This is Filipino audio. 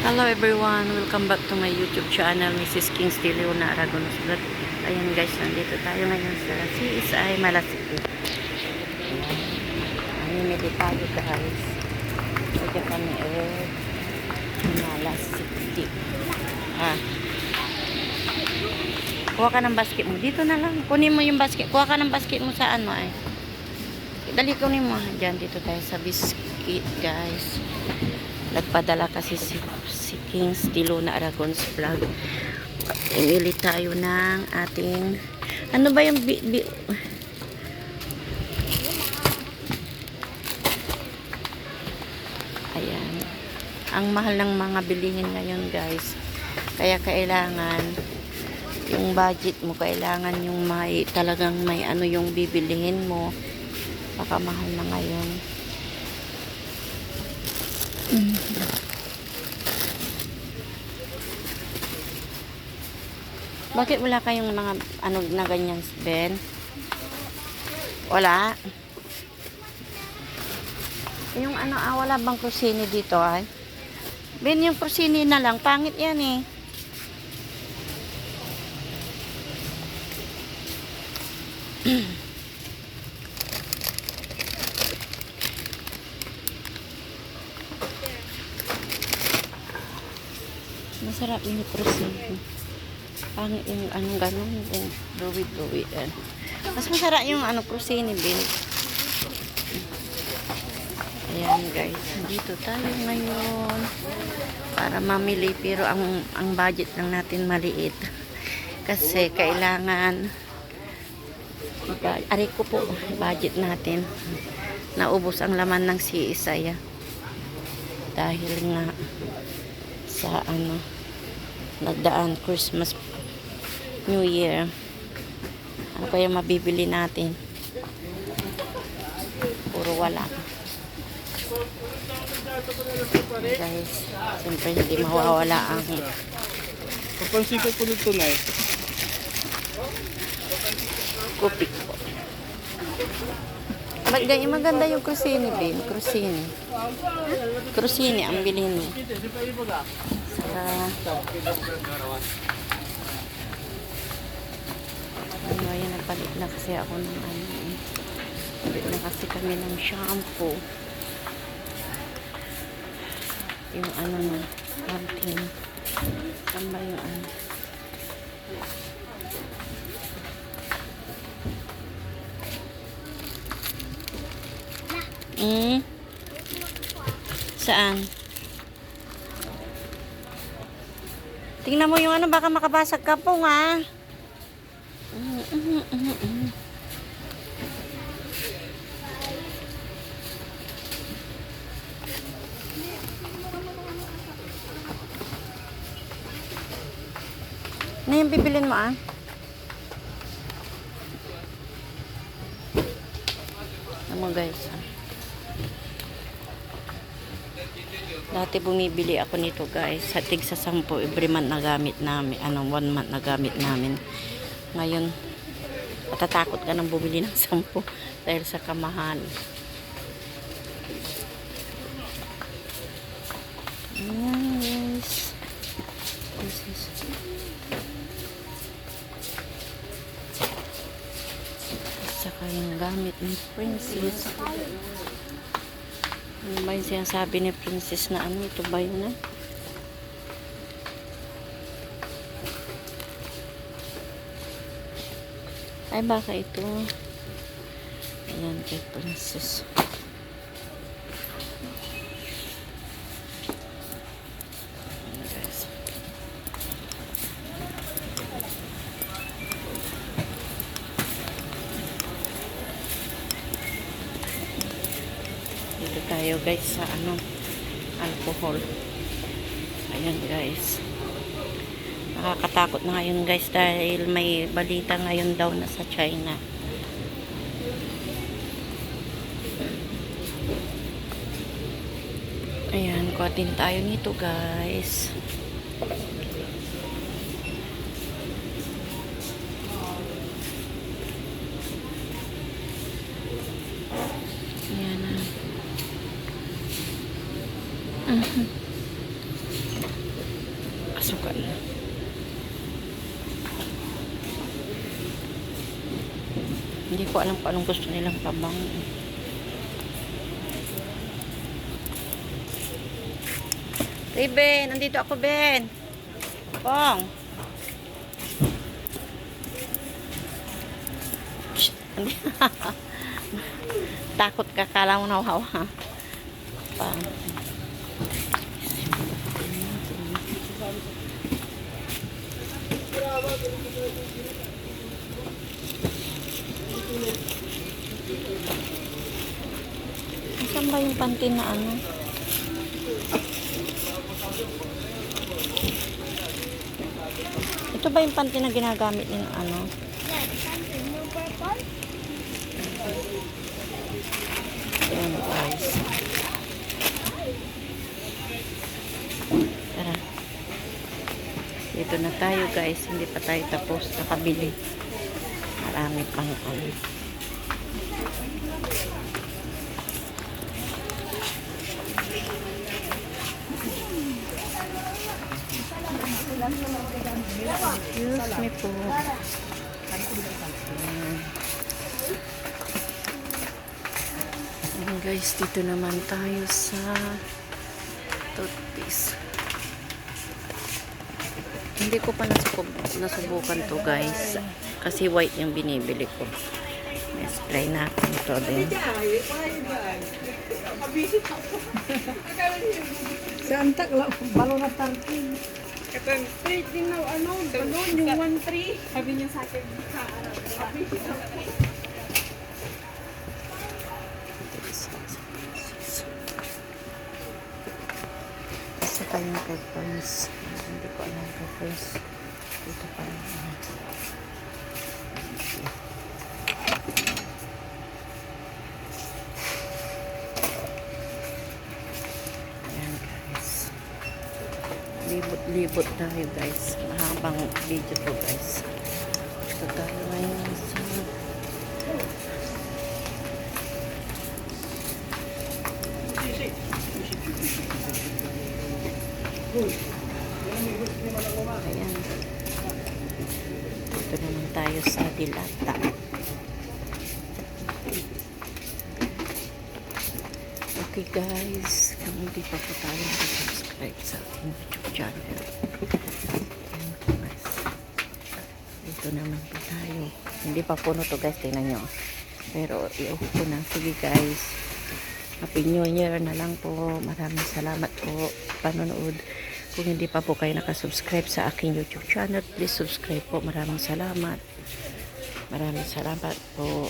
Hello everyone, welcome back to my YouTube channel, Mrs. Kings de Leona Aragonos Vlog. Ayan guys, nandito tayo ngayon sa CSI Malasiki. Ayan, namimili tayo guys. Ito kami Malasiki. Kuha ka ng basket mo. Dito na lang. Kunin mo yung basket. Kuha ka ng basket mo sa ano ay. Dali kunin mo. Diyan, dito tayo sa biscuit guys. Nagpadala kasi si Kings de Leona Aragonos Vlog. Imili tayo ng ating ano ba yung ayan. Ang mahal ng mga bilihin ngayon guys. Kaya kailangan yung budget mo, kailangan yung talagang may ano yung bibilihin mo. Baka mahal na ngayon. Bakit wala kayong mga ano na ganyan, Ben? Wala? Yung ano, wala bang kusini dito ay? Ben, yung kusini na lang. Pangit yan eh. Masarap yung kusini. Pangit yung anong ganun. Duwi-duwi. Mas masarap yung ano kusini, Ben. Ayan guys, dito tayo ngayon para mamili, pero ang budget lang natin maliit kasi kailangan aray ko po, budget natin naubos ang laman ng CSI dahil nga sa ano nagdaan Christmas New Year. Ano kaya mabibili natin? Puro wala guys, siyempre hindi mawawala ang papansin ko po nito na kupik po. Ganyan maganda yung krusini, Ben. Krusini ang bilhin mo. Ano, ayan, nagpalit na kasi ako ng ano. Palit na kasi kami ng shampoo. Yung ano na, canteen. Saan ba yung ano? Saan? Tingnan mo yung ano, baka makabasag ka po nga. Ano yung bibilin mo Ano guys Dati bumibili ako nito guys sa tig sa 10 every month na gamit namin, 1 month na gamit namin. Ngayon matatakot ka nang bumili ng 10 dahil sa kamahal. Yes. This is saka yung gamit ni Princess. Ano ba yung sinasabi ni Princess na ano? Ito ba yun Ay baka ito. Ayan kay Princess. Ayan guys. Dito tayo guys sa ano, alcohol. Ayan guys. Nakakatakot na ngayon guys dahil may balita ngayon daw na sa China. Ayan, kuhatin tayo nito guys. Ayan. Pasukan na. Hindi ko alam kung anong gusto nilang pabango. Hey, Ben. Nandito ako, Ben. Pong. Shh. Takot ka. Kala mo nawawa. Pang. Saan ba yung panty na ano? Ito ba yung panty na ginagamit ng ano? Ayan guys. Tara. Dito na tayo guys. Hindi pa tayo tapos nakabili. Marami pang ano. Excuse me po. Ayan guys, dito naman tayo sa toothpaste. Hindi ko pa nasubukan to guys. Kasi white yung binibili ko. Let's try natin ito din. Santak lang, balo na tarkin. Katang straight din na ano, balon yung 1-3. Sabi niya sa akin, sa araw. Saka yung peppers. Hindi ko alam peppers. Dito pa rin. Ayan guys. Libot tayo guys. Mahabang video po guys. Ito tayo ngayon sa ayan. Dito naman tayo sa Dilata. Okay guys, kung hindi pa po tayo subscribe sa ating YouTube channel. Ayan po guys. Dito naman po tayo. Hindi pa puno to guys, tingnan nyo. Pero i-off ko na. Sige guys. Happy New Year na lang po. Maraming salamat po sa panonood. Kung hindi pa po kayo nakasubscribe sa aking YouTube channel, please subscribe po. Maraming salamat. Maraming salamat po.